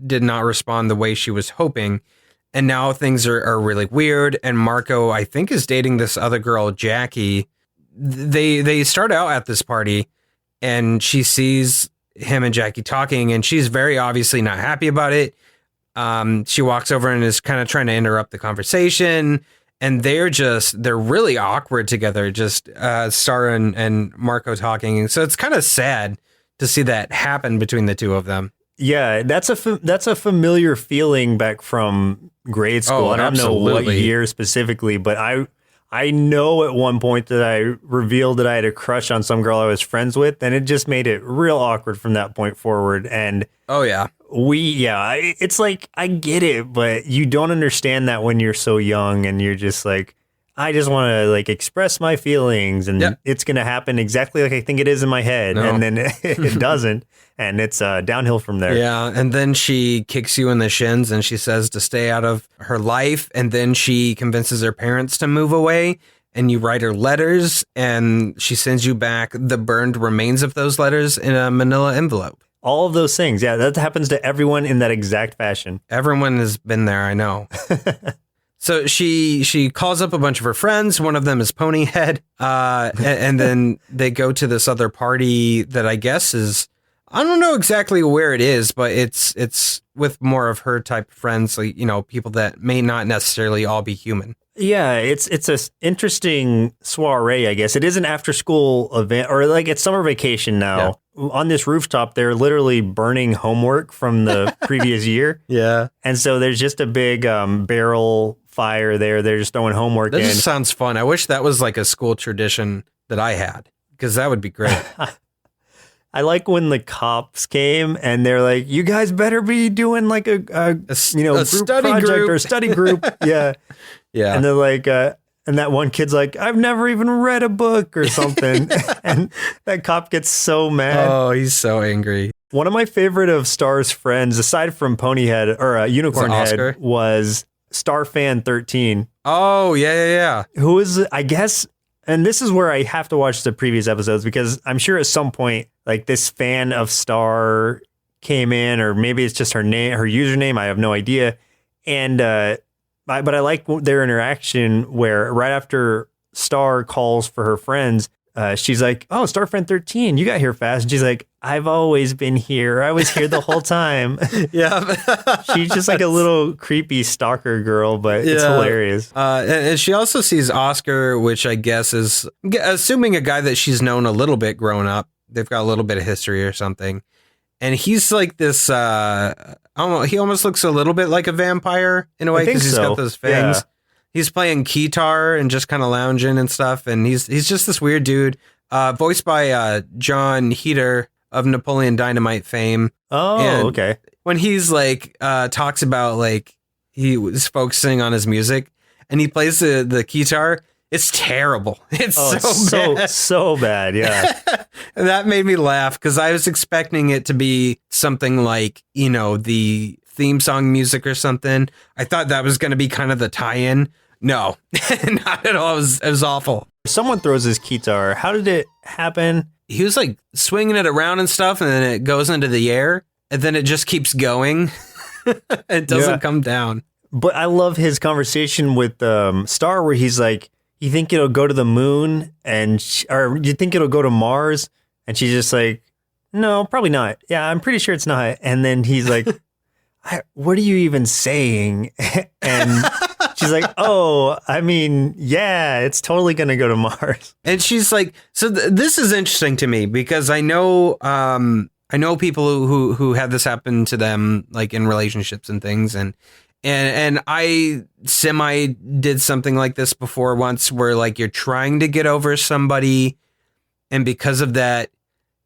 did not respond the way she was hoping. And now things are really weird. And Marco, I think, is dating this other girl, Jackie. They start out at this party and she sees him and Jackie talking and she's very obviously not happy about it. She walks over and is kind of trying to interrupt the conversation. And they're really awkward together, just Star and Marco talking. And so it's kind of sad to see that happen between the two of them. Yeah, that's a familiar feeling back from grade school. I don't know what year specifically, but I know at one point that I revealed that I had a crush on some girl I was friends with, and it just made it real awkward from that point forward. And it's like I get it, but you don't understand that when you're so young, and you're just like, I just want to like express my feelings, and it's going to happen exactly like I think it is in my head. And then it doesn't. And it's downhill from there. Yeah. And then she kicks you in the shins and she says to stay out of her life. And then she convinces her parents to move away. And you write her letters and she sends you back the burned remains of those letters in a manila envelope. All of those things. Yeah, that happens to everyone in that exact fashion. Everyone has been there, I know. So she calls up a bunch of her friends. One of them is Ponyhead. And then they go to this other party that I guess is, I don't know exactly where it is, but it's with more of her type of friends, like, you know, people that may not necessarily all be human. Yeah, it's a interesting soiree, I guess. It is an after school event, or like it's summer vacation now. Yeah. On this rooftop, they're literally burning homework from the previous year. Yeah. And so there's just a big barrel fire there. They're just throwing homework in. That just sounds fun. I wish that was like a school tradition that I had, because that would be great. I like when the cops came and they're like, "You guys better be doing like a group study project group. or a study group." Yeah, yeah. And they're like, and that one kid's like, "I've never even read a book or something," and that cop gets so mad. Oh, he's so angry. One of my favorite of Star's friends, aside from Ponyhead or Unicorn Head, was Starfan 13. Oh yeah. Who is, I guess. And this is where I have to watch the previous episodes because I'm sure at some point, like this fan of Star came in, or maybe it's just her name, her username. I have no idea. And, but I like their interaction where right after Star calls for her friends, she's like, "Oh, Starfriend 13, you got here fast." And she's like, "I've always been here. I was here the whole time." Yeah. She's just like a little creepy stalker girl, but it's hilarious. And she also sees Oscar, which I guess is, assuming a guy that she's known a little bit growing up. They've got a little bit of history or something. And he's like this, he almost looks a little bit like a vampire in a way because he's got those fangs. Yeah. He's playing guitar and just kind of lounging and stuff. And he's just this weird dude, voiced by John Heder of Napoleon Dynamite fame. Oh, and okay. When he's like, talks about like, he was focusing on his music and he plays the guitar. It's terrible. It's so bad. Yeah. And that made me laugh because I was expecting it to be something like, you know, the theme song music or something. I thought that was going to be kind of the tie-in. No, not at all. It was awful. Someone throws his guitar. How did it happen? He was like swinging it around and stuff, and then it goes into the air, and then it just keeps going. It doesn't come down. But I love his conversation with Star, where he's like, "You think it'll go to the moon, or you think it'll go to Mars?" And she's just like, "No, probably not. Yeah, I'm pretty sure it's not." And then he's like, "What are you even saying?" And she's like, "Oh, I mean, yeah, it's totally going to go to Mars." And she's like, so this is interesting to me because I know people who had this happen to them, like in relationships and things. And I semi did something like this before once where like you're trying to get over somebody. And because of that,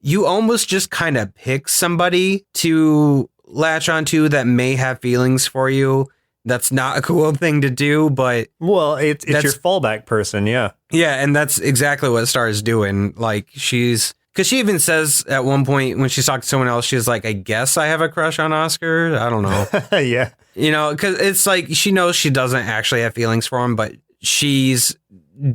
you almost just kind of pick somebody to latch onto that may have feelings for you. That's not a cool thing to do, but... Well, it's your fallback person, yeah. Yeah, and that's exactly what Star is doing. Like, because she even says at one point when she's talking to someone else, she's like, I guess I have a crush on Oscar. I don't know. Yeah. You know, because it's like she knows she doesn't actually have feelings for him, but she's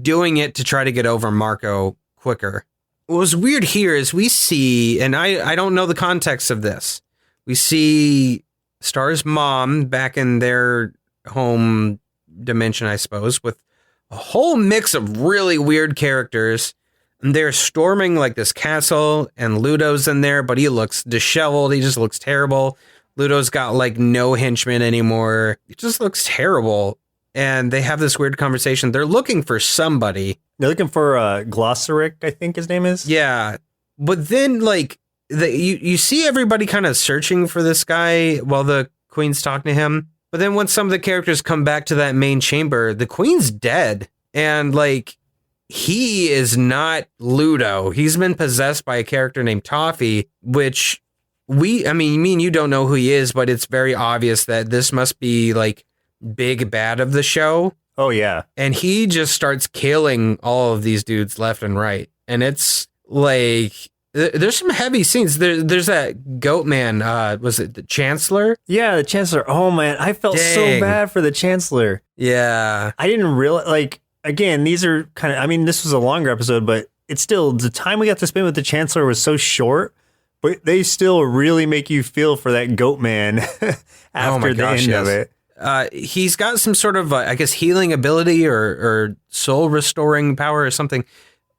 doing it to try to get over Marco quicker. What was weird here is we see, and I don't know the context of this, we see Star's mom back in their home dimension, I suppose, with a whole mix of really weird characters. And they're storming like this castle, and Ludo's in there, but he looks disheveled. He just looks terrible. Ludo's got like no henchmen anymore. He just looks terrible. And they have this weird conversation. They're looking for somebody. They're looking for Glossaric, I think his name is. Yeah. But then like you see everybody kind of searching for this guy while the queen's talking to him. But then when some of the characters come back to that main chamber, the queen's dead. And like, he is not Ludo. He's been possessed by a character named Toffee, which me and you don't know who he is, but it's very obvious that this must be like big bad of the show. Oh, yeah. And he just starts killing all of these dudes left and right. And it's like, there's some heavy scenes. There's that goat man. Was it the Chancellor? Yeah, the Chancellor. Oh, man. I felt so bad for the Chancellor. Yeah. I didn't realize, like, again, these are kind of, I mean, this was a longer episode, but it's still, the time we got to spend with the Chancellor was so short, but they still really make you feel for that goat man after the end of it. He's got some sort of, I guess, healing ability or soul restoring power or something.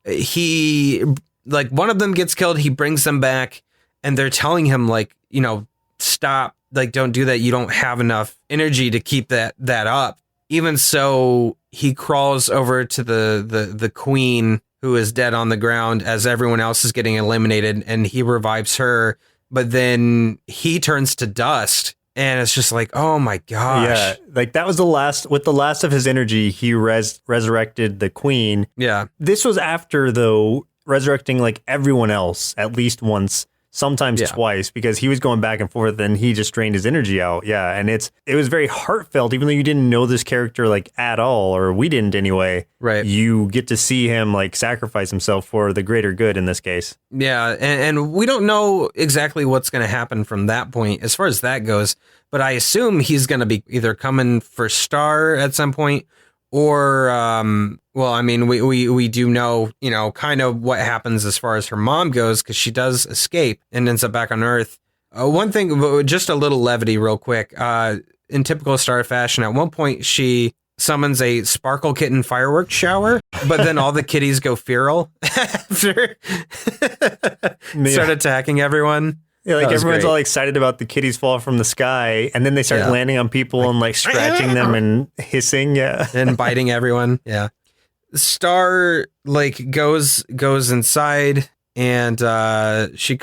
He, like, one of them gets killed, he brings them back, and they're telling him, like, you know, stop, like, don't do that. You don't have enough energy to keep that up. Even so, he crawls over to the queen who is dead on the ground as everyone else is getting eliminated, and he revives her. But then he turns to dust, and it's just like, oh my gosh. Yeah, like that was the last of his energy. He resurrected the queen. Yeah. This was after, though, resurrecting like everyone else at least once. Sometimes twice, because he was going back and forth and he just drained his energy out. Yeah. And it was very heartfelt, even though you didn't know this character like at all, or we didn't anyway. Right. You get to see him like sacrifice himself for the greater good in this case. Yeah. And we don't know exactly what's going to happen from that point as far as that goes. But I assume he's going to be either coming for Star at some point, or, well, I mean, we do know, you know, kind of what happens as far as her mom goes, because she does escape and ends up back on Earth. One thing, just a little levity real quick. In typical Star fashion, at one point she summons a Sparkle Kitten fireworks shower, but then all the kitties go feral after start attacking everyone. Yeah, like everyone's all excited about the kitties fall from the sky, and then they start landing on people and like scratching them and hissing, and biting everyone. Yeah. Star like goes inside, and she's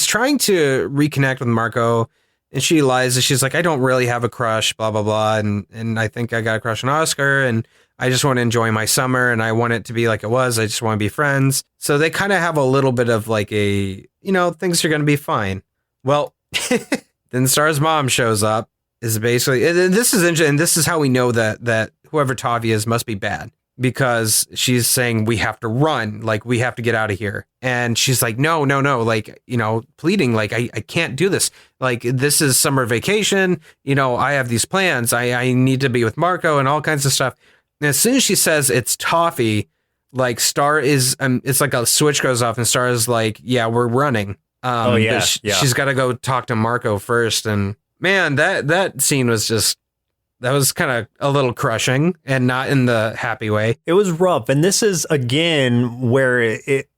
trying to reconnect with Marco, and she lies. She's like, I don't really have a crush, blah blah blah, and I think I got a crush on Oscar, and I just want to enjoy my summer, and I want it to be like it was. I just want to be friends. So they kind of have a little bit of like a, you know, things are going to be fine. Well, then Star's mom shows up. Is basically, this is interesting, and this is how we know that whoever Tavi is must be bad. because she's saying we have to run, like we have to get out of here. And she's like, no, like, pleading, like, I can't do this. Like, this is summer vacation. I have these plans. I need to be with Marco and all kinds of stuff. And as soon as she says it's toffee, like Star is, it's like a switch goes off and Star is like, yeah, we're running. She's got to go talk to Marco first. And man, that scene was just, that was kind of a little crushing and not in the happy way. It was rough. And this is, again, where it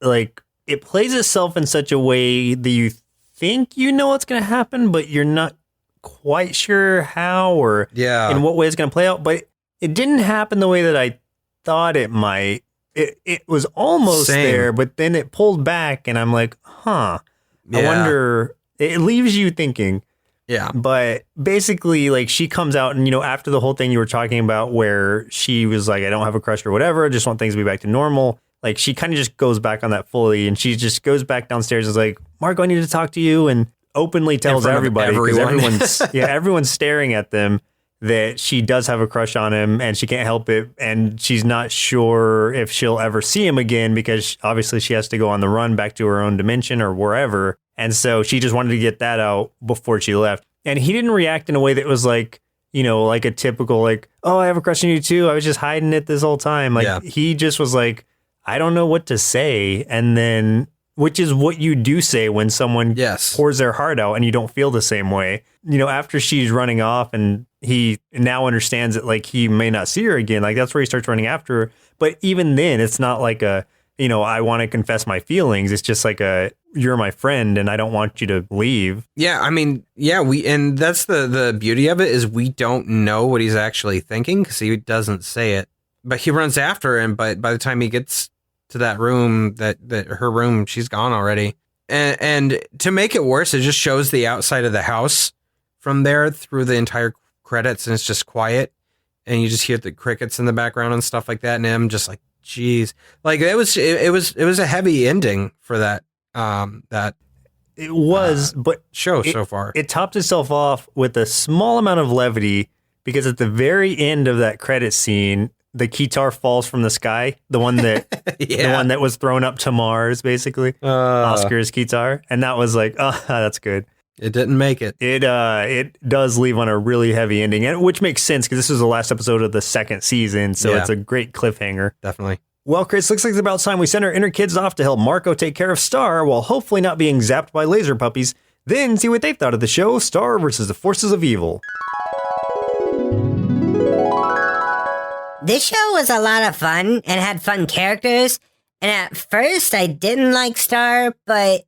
plays itself in such a way that you think you know what's going to happen, but you're not quite sure how or in what way it's going to play out. But it didn't happen the way that I thought it might. It was almost there, but then it pulled back and I'm like, I wonder, it leaves you thinking. Yeah. But basically, like, she comes out and, after the whole thing you were talking about where she was like, I don't have a crush or whatever, I just want things to be back to normal. Like, she kind of just goes back on that fully and she just goes back downstairs and is like, Marco, I need to talk to you, and openly tells everybody, because everyone's staring at them, that she does have a crush on him and she can't help it. And she's not sure if she'll ever see him again because obviously she has to go on the run back to her own dimension or wherever. And so she just wanted to get that out before she left. And he didn't react in a way that was like, like a typical, like, oh, I have a crush on you too. I was just hiding it this whole time. Like, he just was like, I don't know what to say. And then, which is what you do say when someone pours their heart out and you don't feel the same way. After she's running off and he now understands that, like, he may not see her again. Like, that's where he starts running after her. But even then, it's not like a, I want to confess my feelings. It's just like you're my friend and I don't want you to leave. Yeah, I mean, and that's the beauty of it, is we don't know what he's actually thinking because he doesn't say it. But he runs after him, but by the time he gets to that room, that her room, she's gone already. And to make it worse, it just shows the outside of the house from there through the entire credits, and it's just quiet. And you just hear the crickets in the background and stuff like that. And I'm just like, geez, like it was a heavy ending for that it was, but show so far. It topped itself off with a small amount of levity because at the very end of that credit scene, the guitar falls from the sky, the one that the one that was thrown up to Mars, basically, Oscar's guitar, and that was like, oh, that's good. It didn't make it. It does leave on a really heavy ending, and which makes sense because this is the last episode of the second season, so it's a great cliffhanger. Definitely. Well, Chris, looks like it's about time we send our inner kids off to help Marco take care of Star while hopefully not being zapped by laser puppies. Then see what they thought of the show, Star versus the Forces of Evil. This show was a lot of fun and had fun characters. And at first, I didn't like Star, but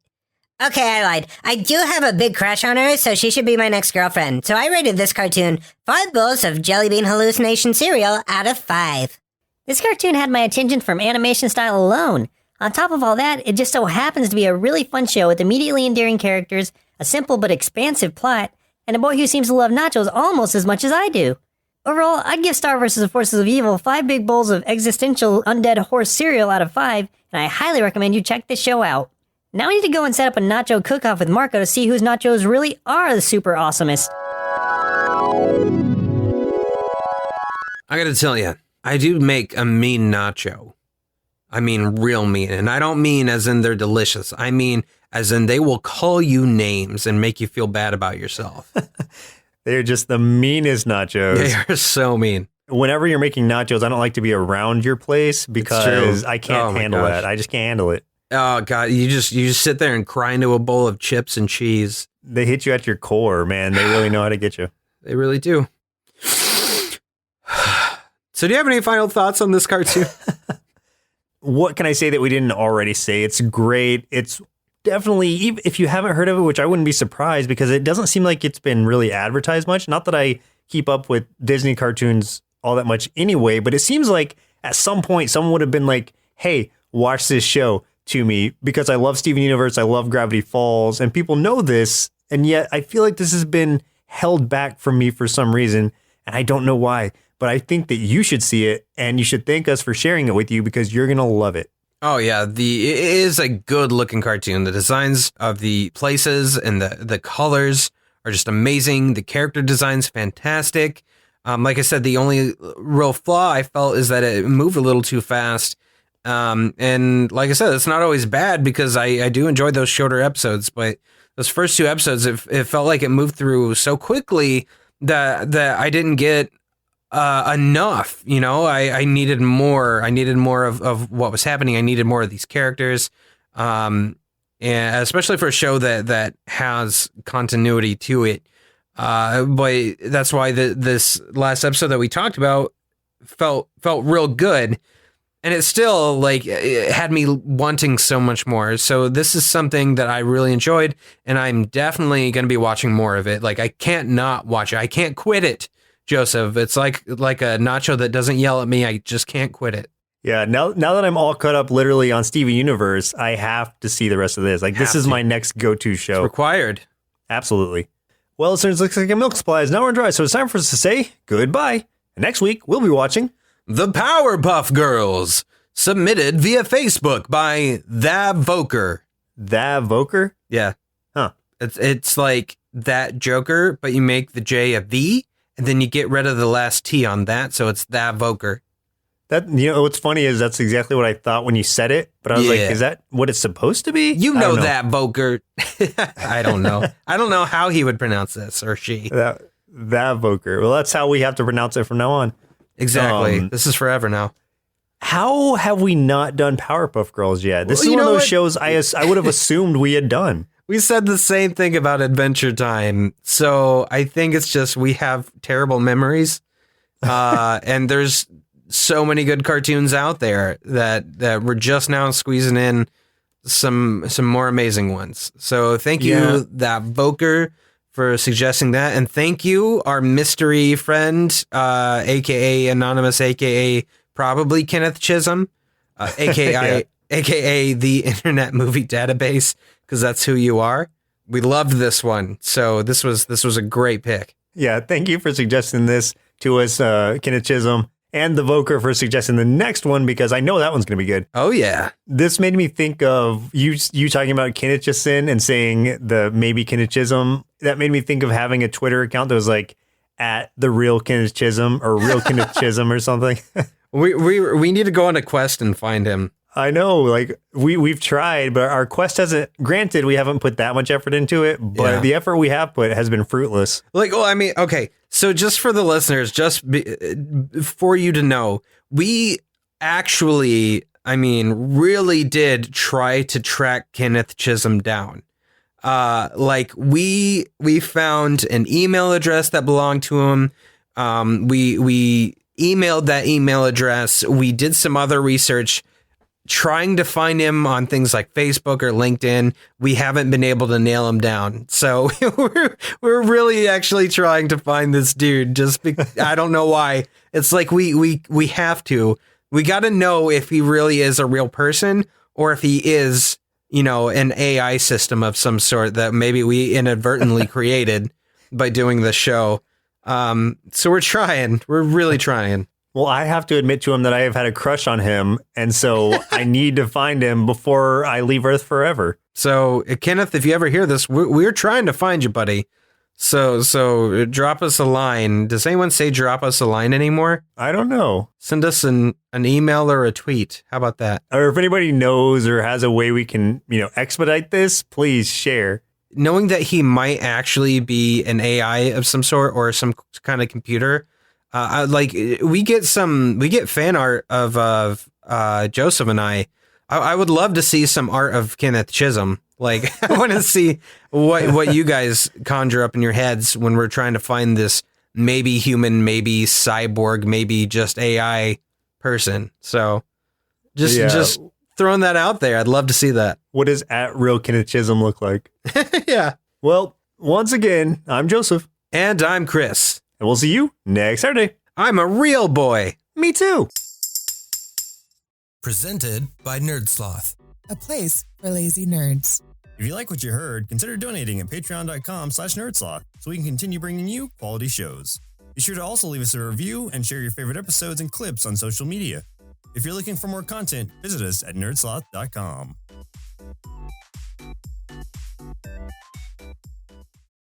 okay, I lied. I do have a big crush on her, so she should be my next girlfriend. So I rated this cartoon 5 bowls of jelly bean hallucination cereal out of 5. This cartoon had my attention from animation style alone. On top of all that, it just so happens to be a really fun show with immediately endearing characters, a simple but expansive plot, and a boy who seems to love nachos almost as much as I do. Overall, I'd give Star vs. the Forces of Evil 5 big bowls of existential undead horse cereal out of 5, and I highly recommend you check this show out. Now we need to go and set up a nacho cook-off with Marco to see whose nachos really are the super awesomest. I gotta tell you, I do make a mean nacho. I mean real mean, and I don't mean as in they're delicious. I mean as in they will call you names and make you feel bad about yourself. They're just the meanest nachos. They are so mean. Whenever you're making nachos, I don't like to be around your place because I can't handle that. I just can't handle it. Oh God, you just sit there and cry into a bowl of chips and cheese. They hit you at your core, man. They really know how to get you. They really do. So do you have any final thoughts on this cartoon? What can I say that we didn't already say? It's great. It's definitely, even if you haven't heard of it, which I wouldn't be surprised because it doesn't seem like it's been really advertised much. Not that I keep up with Disney cartoons all that much anyway, but it seems like at some point someone would have been like, hey, watch this show to me because I love Steven Universe. I love Gravity Falls, and people know this. And yet I feel like this has been held back from me for some reason. And I don't know why, but I think that you should see it and you should thank us for sharing it with you because you're going to love it. Oh yeah, it is a good looking cartoon. The designs of the places and the colors are just amazing. The character design's fantastic. Like I said, the only real flaw I felt is that it moved a little too fast. And like I said, it's not always bad because I do enjoy those shorter episodes, but those first 2 episodes, it felt like it moved through so quickly that I didn't get enough. You know, I needed more. I needed more of what was happening. I needed more of these characters. And especially for a show that has continuity to it. But that's why this last episode that we talked about felt real good. And it still, like, it had me wanting so much more. So this is something that I really enjoyed, and I'm definitely going to be watching more of it. Like, I can't not watch it. I can't quit it, Joseph. It's like a nacho that doesn't yell at me. I just can't quit it. Yeah, now that I'm all caught up literally on Steven Universe, I have to see the rest of this. Like, this is my next go-to show. It's required. Absolutely. Well, listeners, looks like a milk supply is now on dry, so it's time for us to say goodbye. And next week, we'll be watching The Powerpuff Girls, submitted via Facebook by The Voker. The Voker? Yeah. Huh. It's like that Joker, but you make the J a V, and then you get rid of the last T on that, so it's The Voker. That, you know, what's funny is that's exactly what I thought when you said it, but I was like, is that what it's supposed to be? You know that Voker. I don't know. I don't know how he would pronounce this, or she. That Voker. Well, that's how we have to pronounce it from now on. Exactly. This is forever now. How have we not done Powerpuff Girls yet? This is one of those shows I would have assumed we had done. We said the same thing about Adventure Time. So I think it's just we have terrible memories. And there's so many good cartoons out there that we're just now squeezing in some more amazing ones. So thank you, That Voker, for suggesting that. And thank you, our mystery friend, aka Anonymous, aka probably Kenneth Chisholm, aka the Internet Movie Database, because that's who you are. We loved this one. So this was a great pick. Yeah, thank you for suggesting this to us, Kenneth Chisholm, and the Voker for suggesting the next one, because I know that one's going to be good. Oh, yeah. This made me think of you talking about Kenneth Chisholm and saying the maybe Kenneth Chisholm. That made me think of having a Twitter account that was like at the real Kenneth Chisholm or real Kenneth Chisholm or something. We need to go on a quest and find him. I know, like we've tried, but our quest hasn't. Granted, we haven't put that much effort into it, but the effort we have put has been fruitless. Like, well, I mean, okay. So just for the listeners, for you to know, we actually, I mean, really did try to track Kenneth Chisholm down. Like we found an email address that belonged to him. We emailed that email address. We did some other research trying to find him on things like Facebook or LinkedIn. We haven't been able to nail him down. So we're really actually trying to find this dude. I don't know why. It's like we have to. We got to know if he really is a real person or if he is, you know, an AI system of some sort that maybe we inadvertently created by doing the show. So we're trying. We're really trying. Well, I have to admit to him that I have had a crush on him, and so I need to find him before I leave Earth forever. So, Kenneth, if you ever hear this, we're trying to find you, buddy. So drop us a line. Does anyone say drop us a line anymore? I don't know. Send us an email or a tweet. How about that? Or if anybody knows or has a way we can, expedite this, please share. Knowing that he might actually be an AI of some sort or some kind of computer. We get fan art of Joseph and I would love to see some art of Kenneth Chisholm. Like, I want to see what you guys conjure up in your heads when we're trying to find this maybe human, maybe cyborg, maybe just AI person. So just throwing that out there. I'd love to see that. What does at real Kenneth Chisholm look like? Yeah. Well, once again, I'm Joseph. And I'm Chris. And we'll see you next Saturday. I'm a real boy. Me too. Presented by Nerdsloth, a place for lazy nerds. If you like what you heard, consider donating at patreon.com/nerdsloth so we can continue bringing you quality shows. Be sure to also leave us a review and share your favorite episodes and clips on social media. If you're looking for more content, visit us at nerdsloth.com.